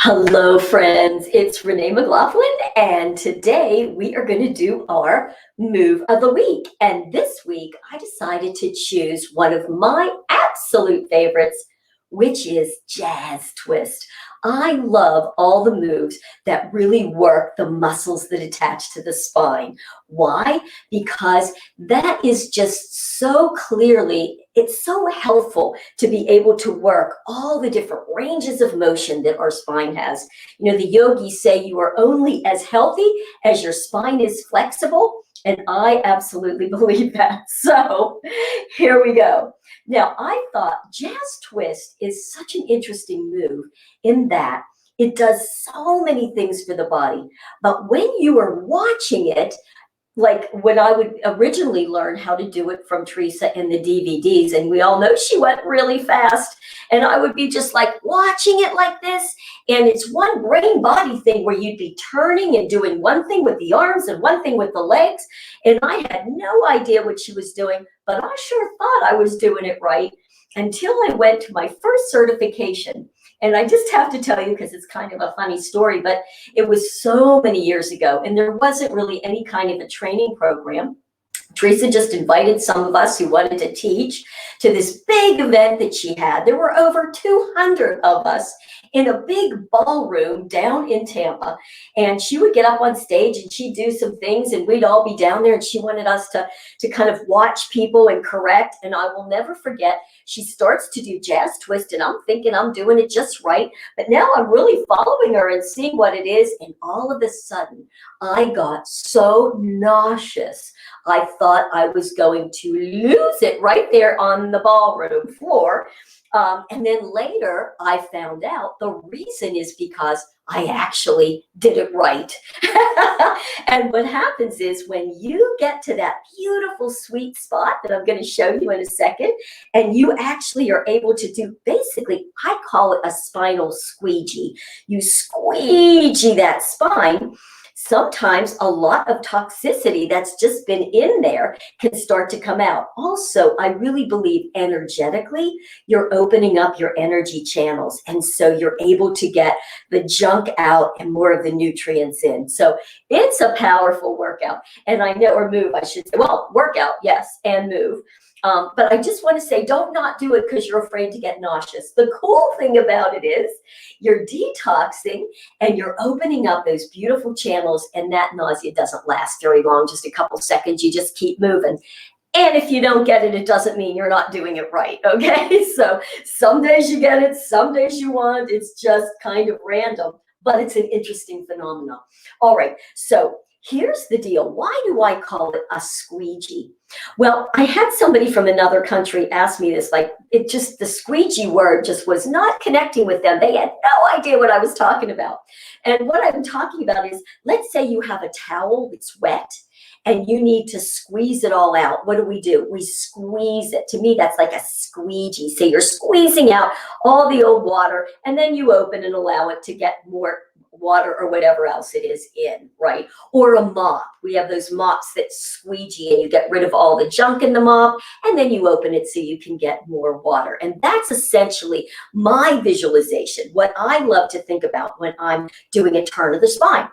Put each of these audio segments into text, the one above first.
Hello, friends. It's Renee McLaughlin, and today we are going to do our move of the week. And this week, I decided to choose one of my absolute favorites, which is jazz twist. I love all the moves that really work the muscles that attach to the spine. Why? Because that is just so clearly, it's so helpful to be able to work all the different ranges of motion that our spine has. You know, the yogis say you are only as healthy as your spine is flexible, and I absolutely believe that. So here we go. Now, I thought jazz twist is such an interesting move in that it does so many things for the body. But when you are watching it, like when I would originally learn how to do it from Teresa in the DVDs, and we all know she went really fast, and I would be just like watching it like this, and it's one brain body thing where you'd be turning and doing one thing with the arms and one thing with the legs, and I had no idea what she was doing, but I sure thought I was doing it right until I went to my first certification. And I just have to tell you, because it's kind of a funny story, but it was so many years ago, and there wasn't really any kind of a training program. Teresa just invited some of us who wanted to teach to this big event that she had. There were over 200 of us in a big ballroom down in Tampa, and she would get up on stage and she'd do some things, and we'd all be down there, and she wanted us to kind of watch people and correct. And I will never forget, she starts to do jazz twist, and I'm thinking I'm doing it just right, but now I'm really following her and seeing what it is, and all of a sudden I got so nauseous. I thought I was going to lose it right there on the ballroom floor. And then later I found out the reason is because I actually did it right. And what happens is when you get to that beautiful sweet spot that I'm going to show you in a second, and you actually are able to do, basically, I call it a spinal squeegee. You squeegee that spine. Sometimes a lot of toxicity that's just been in there can start to come out. Also, I really believe energetically, you're opening up your energy channels. And so you're able to get the junk out and more of the nutrients in. So it's a powerful workout. And I know, or move, I should say, well, workout, yes, and move. But I just want to say, don't not do it because you're afraid to get nauseous. The cool thing about it is you're detoxing and you're opening up those beautiful channels, and that nausea doesn't last very long, just a couple seconds. You just keep moving. And if you don't get it, it doesn't mean you're not doing it right, okay? So some days you get it, some days you won't. It's just kind of random, but it's an interesting phenomenon. All right, so here's the deal. Why do I call it a squeegee? Well, I had somebody from another country ask me this, like it just, the squeegee word just was not connecting with them. They had no idea what I was talking about. And what I'm talking about is, let's say you have a towel that's wet and you need to squeeze it all out. What do? We squeeze it. To me, that's like a squeegee. So you're squeezing out all the old water, and then you open and allow it to get more water or whatever else it is in, right? Or a mop. We have those mops that squeegee, and you get rid of all the junk in the mop, and then you open it so you can get more water. And that's essentially my visualization, what I love to think about when I'm doing a turn of the spine.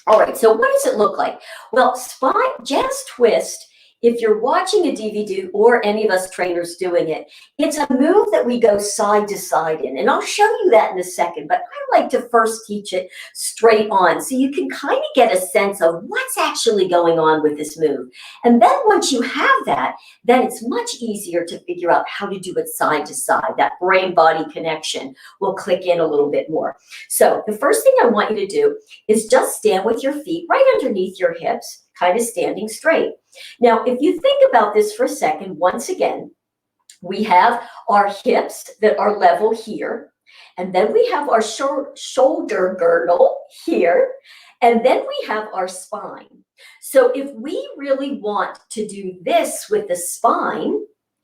All right, so what does it look like? Well, jazz twist, if you're watching a DVD or any of us trainers doing it, it's a move that we go side to side in. And I'll show you that in a second, but I like to first teach it straight on so you can kind of get a sense of what's actually going on with this move. And then once you have that, then it's much easier to figure out how to do it side to side. That brain-body connection will click in a little bit more. So the first thing I want you to do is just stand with your feet right underneath your hips, kind of standing straight. Now, if you think about this for a second, once again, we have our hips that are level here, and then we have our shoulder girdle here, and then we have our spine. So if we really want to do this with the spine,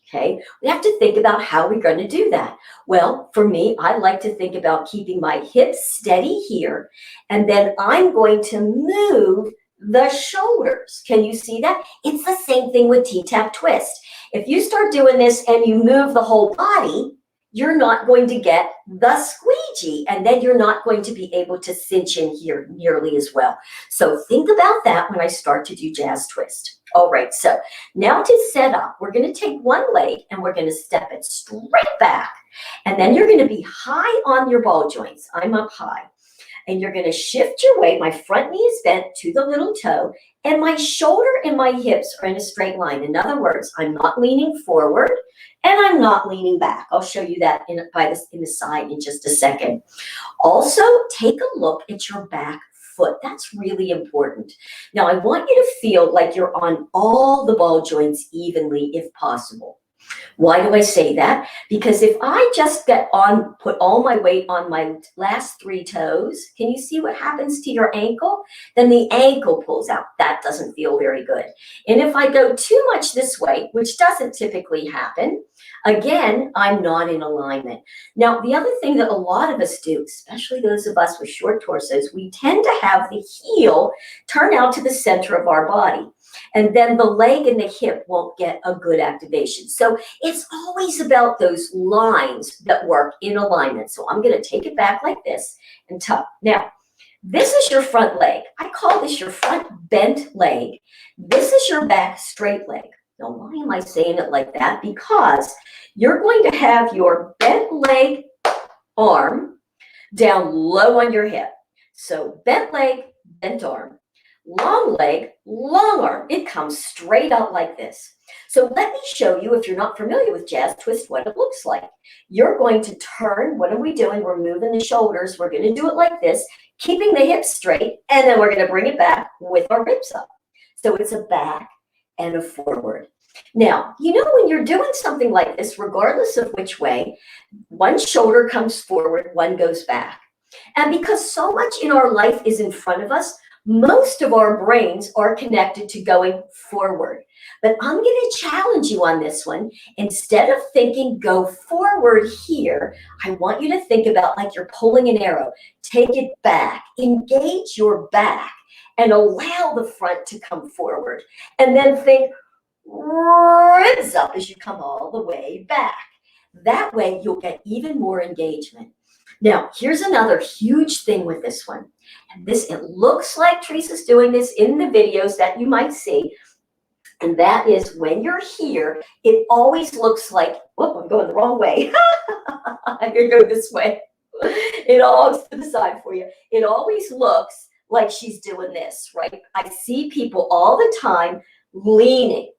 okay, we have to think about how we're going to do that. Well, for me, I like to think about keeping my hips steady here, and then I'm going to move the shoulders. Can you see that? It's the same thing with T-Tapp twist. If you start doing this and you move the whole body, you're not going to get the squeegee. squeegee, and then you're not going to be able to cinch in here nearly as well. So think about that when I start to do jazz twist. All right, so now to set up, we're going to take one leg and we're going to step it straight back. And then you're going to be high on your ball joints. I'm up high. And you're going to shift your weight. My front knee is bent to the little toe, and my shoulder and my hips are in a straight line. In other words, I'm not leaning forward and I'm not leaning back. I'll show you that in the side in just a second. Also, take a look at your back foot. That's really important. Now, I want you to feel like you're on all the ball joints evenly if possible. Why do I say that? Because if I just put all my weight on my last 3 toes, can you see what happens to your ankle? Then the ankle pulls out. That doesn't feel very good. And if I go too much this way, which doesn't typically happen, again, I'm not in alignment. Now, the other thing that a lot of us do, especially those of us with short torsos, we tend to have the heel turn out to the center of our body. And then the leg and the hip won't get a good activation. So it's always about those lines that work in alignment. So I'm going to take it back like this and tuck. Now, this is your front leg. I call this your front bent leg. This is your back straight leg. Now, why am I saying it like that? Because you're going to have your bent leg arm down low on your hip. So bent leg, bent arm. Long leg, long arm. It comes straight out like this. So let me show you, if you're not familiar with jazz twist, what it looks like. You're going to turn. What are we doing? We're moving the shoulders. We're going to do it like this, keeping the hips straight, and then we're going to bring it back with our ribs up. So it's a back and a forward. Now, you know, when you're doing something like this, regardless of which way, one shoulder comes forward, one goes back. And because so much in our life is in front of us, most of our brains are connected to going forward. But I'm going to challenge you on this one. Instead of thinking go forward here, I want you to think about like you're pulling an arrow. Take it back. Engage your back and allow the front to come forward. And then think ribs up as you come all the way back. That way you'll get even more engagement. Now, here's another huge thing with this one. And this, it looks like Teresa's doing this in the videos that you might see. And that is when you're here, it always looks like, whoop, I'm going the wrong way. I'm going to go this way. It all looks to the side for you. It always looks like she's doing this, right? I see people all the time leaning.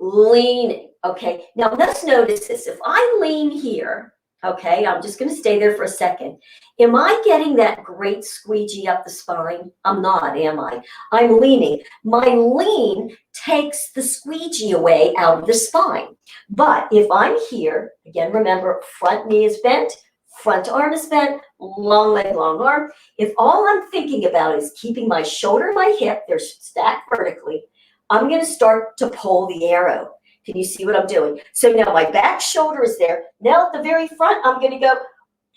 Okay, now let's notice this. If I lean here, okay, I'm just going to stay there for a second. Am I getting that great squeegee up the spine? I'm not, am I? I'm leaning. My lean takes the squeegee away out of the spine. But if I'm here, again, remember, front knee is bent, front arm is bent, long leg, long arm. If all I'm thinking about is keeping my shoulder, my hip, they're stacked vertically, I'm going to start to pull the arrow. Can you see what I'm doing? So now my back shoulder is there. Now at the very front, I'm going to go,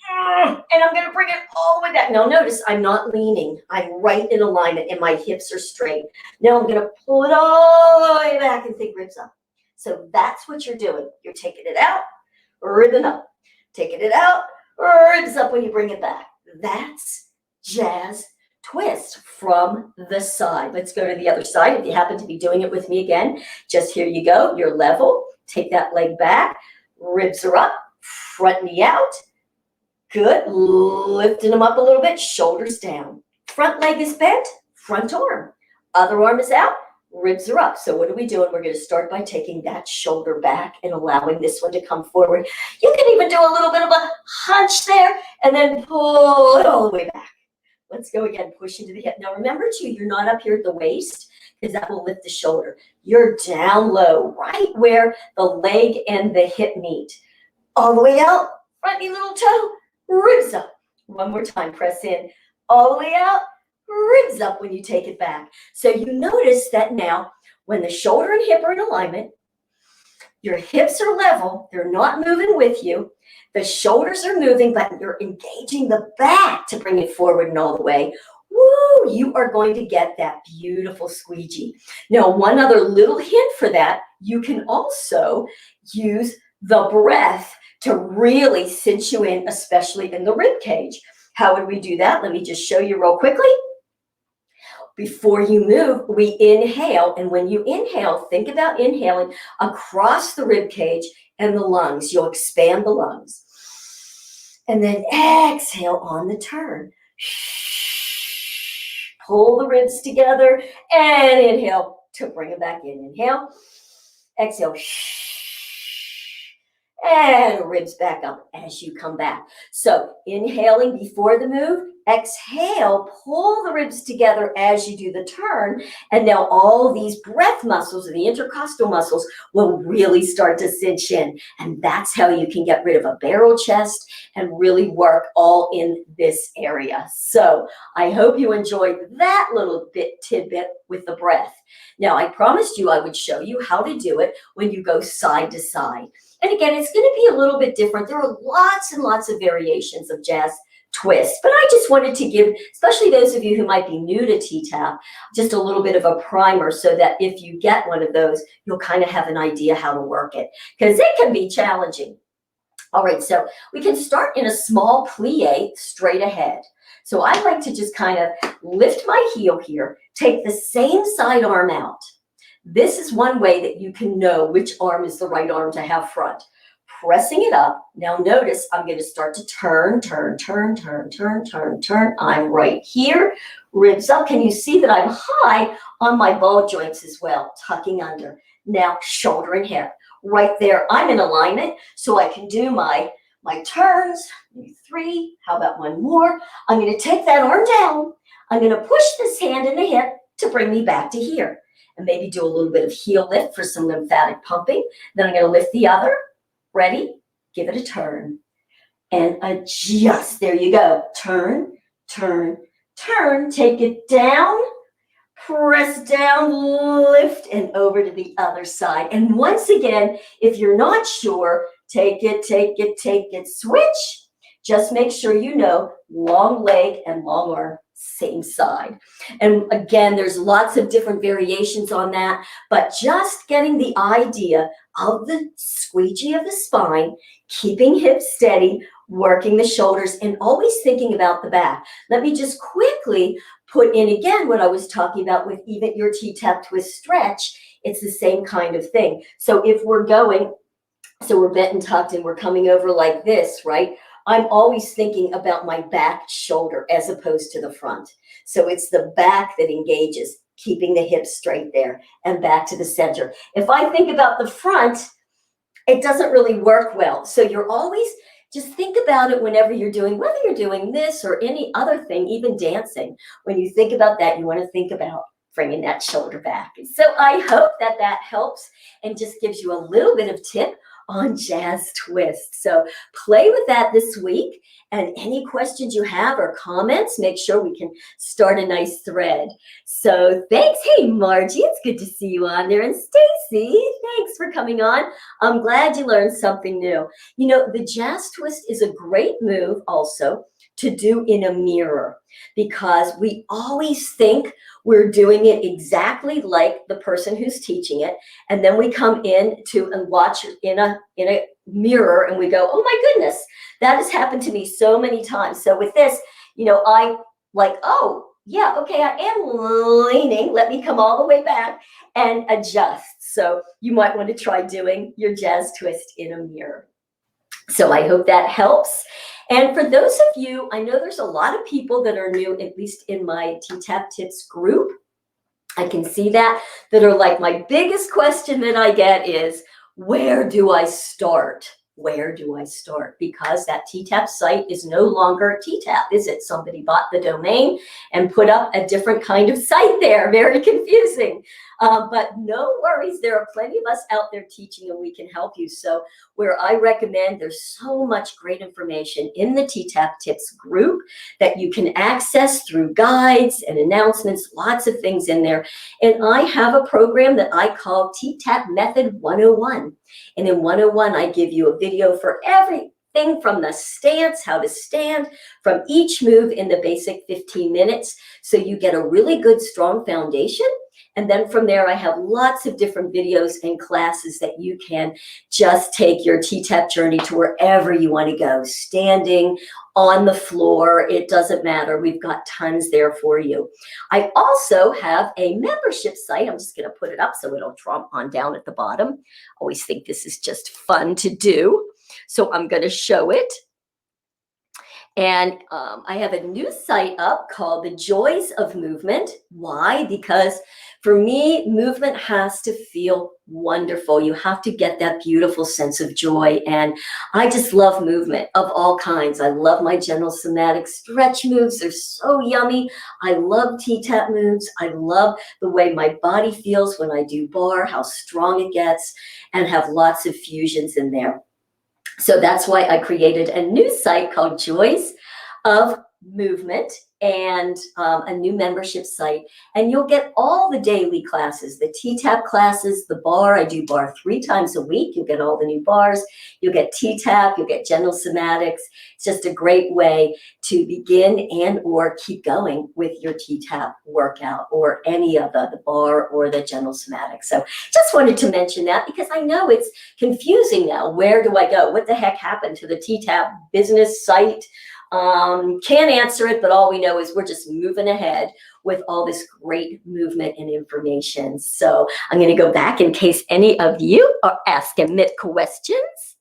and I'm going to bring it all the way back. Now notice I'm not leaning. I'm right in alignment and my hips are straight. Now I'm going to pull it all the way back and think ribs up. So that's what you're doing. You're taking it out, ribbing up. Taking it out, ribs up when you bring it back. That's jazz twist from the side. Let's go to the other side. If you happen to be doing it with me again, just here you go. You're level. Take that leg back. Ribs are up. Front knee out. Good. Lifting them up a little bit. Shoulders down. Front leg is bent. Front arm. Other arm is out. Ribs are up. So what are we doing? We're going to start by taking that shoulder back and allowing this one to come forward. You can even do a little bit of a hunch there and then pull it all the way back. Let's go again, push into the hip. Now remember too, you're not up here at the waist because that will lift the shoulder. You're down low, right where the leg and the hip meet. All the way out, front knee, little toe, ribs up. One more time, press in. All the way out, ribs up when you take it back. So you notice that now when the shoulder and hip are in alignment, your hips are level, they're not moving with you. The shoulders are moving, but you're engaging the back to bring it forward and all the way. Woo, you are going to get that beautiful squeegee. Now, one other little hint for that, you can also use the breath to really cinch you in, especially in the rib cage. How would we do that? Let me just show you real quickly. Before you move, we inhale. And when you inhale, think about inhaling across the rib cage and the lungs. You'll expand the lungs. And then exhale on the turn. Pull the ribs together and inhale to bring it back in. Inhale, exhale, and ribs back up as you come back. So inhaling before the move, exhale, pull the ribs together as you do the turn. And now all these breath muscles, the intercostal muscles, will really start to cinch in. And that's how you can get rid of a barrel chest and really work all in this area. So I hope you enjoyed that little tidbit with the breath. Now, I promised you I would show you how to do it when you go side to side. And again, it's going to be a little bit different. There are lots and lots of variations of jazz twist, but I just wanted to give, especially those of you who might be new to T-Tapp, just a little bit of a primer so that if you get one of those, you'll kind of have an idea how to work it, because it can be challenging. All right, so we can start in a small plie straight ahead. So I like to just kind of lift my heel here, take the same side arm out. This is one way that you can know which arm is the right arm to have front. Pressing it up. Now notice I'm going to start to turn. I'm right here. Ribs up. Can you see that I'm high on my ball joints as well? Tucking under. Now shoulder and hip. Right there, I'm in alignment, so I can do my turns. Maybe 3. How about one more? I'm going to take that arm down. I'm going to push this hand in the hip to bring me back to here. And maybe do a little bit of heel lift for some lymphatic pumping. Then I'm going to lift the other. Ready? Give it a turn. And adjust. There you go. Turn. Take it down. Press down, lift, and over to the other side. And once again, if you're not sure, take it, switch. Just make sure you know long leg and long arm, same side. And again, there's lots of different variations on that, but just getting the idea of the squeegee of the spine, keeping hips steady, working the shoulders, and always thinking about the back. Let me just quickly put in again what I was talking about with even your T-Tap twist stretch. It's the same kind of thing. So if we're going, so we're bent and tucked and we're coming over like this, right? I'm always thinking about my back shoulder as opposed to the front. So it's the back that engages, keeping the hips straight there and back to the center. If I think about the front, it doesn't really work well. So you're always, just think about it whenever you're doing, whether you're doing this or any other thing, even dancing. When you think about that, you want to think about bringing that shoulder back. So I hope that that helps and just gives you a little bit of tip on jazz twist. So play with that this week, and any questions you have or comments, make sure we can start a nice thread. So thanks. Hey, Margie, it's good to see you on there. And Stacy, thanks for coming on. I'm glad you learned something new. You know, the jazz twist is a great move also to do in a mirror, because we always think we're doing it exactly like the person who's teaching it, and then we come in to and watch in a mirror and we go, oh my goodness, that has happened to me so many times. So with this, you know, I like, oh yeah, okay, I am leaning, let me come all the way back and adjust. So you might want to try doing your jazz twist in a mirror. So I hope that helps. And for those of you, I know there's a lot of people that are new, at least in my T-Tapp Tips group. I can see that are like, my biggest question that I get is, where do I start? Where do I start? Because that T-Tapp site is no longer T-Tapp, is it? Somebody bought the domain and put up a different kind of site there. Very confusing. But no worries. There are plenty of us out there teaching, and we can help you. So where I recommend, there's so much great information in the T-Tapp Tips group that you can access through guides and announcements, lots of things in there. And I have a program that I call Ttap Method 101. And in 101, I give you a video for everything from the stance, how to stand, from each move in the basic 15 minutes. So you get a really good, strong foundation. And then from there, I have lots of different videos and classes that you can just take your T-Tapp journey to wherever you want to go, standing, on the floor, it doesn't matter. We've got tons there for you. I also have a membership site. I'm just going to put it up so it'll drop on down at the bottom. Always think this is just fun to do. So I'm going to show it. And I have a new site up called The Joys of Movement. Why? Because for me, movement has to feel wonderful. You have to get that beautiful sense of joy. And I just love movement of all kinds. I love my general somatic stretch moves. They're so yummy. I love T-Tap moves. I love the way my body feels when I do bar, how strong it gets, and have lots of fusions in there. So that's why I created a new site called Joys of Movement, and a new membership site. And you'll get all the daily classes, the T-Tap classes, the bar. I do bar 3 times a week. You'll get all the new bars. You'll get T-Tap. You'll get general somatics. It's just a great way to begin and or keep going with your T-Tap workout, or any of the bar or the general somatics. So just wanted to mention that because I know it's confusing now. Where do I go? What the heck happened to the T-Tap business site? Can't answer it, but all we know is we're just moving ahead with all this great movement and information. So I'm going to go back in case any of you are asking me questions.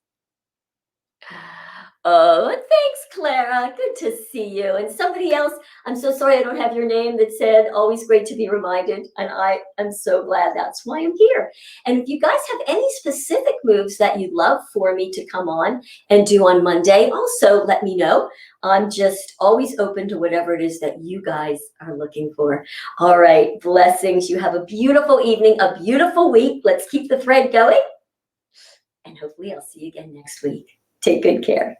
Oh, thanks, Clara. Good to see you. And somebody else, I'm so sorry I don't have your name, that said, always great to be reminded. And I am so glad that's why I'm here. And if you guys have any specific moves that you'd love for me to come on and do on Monday, also let me know. I'm just always open to whatever it is that you guys are looking for. All right, blessings. You have a beautiful evening, a beautiful week. Let's keep the thread going. And hopefully I'll see you again next week. Take good care.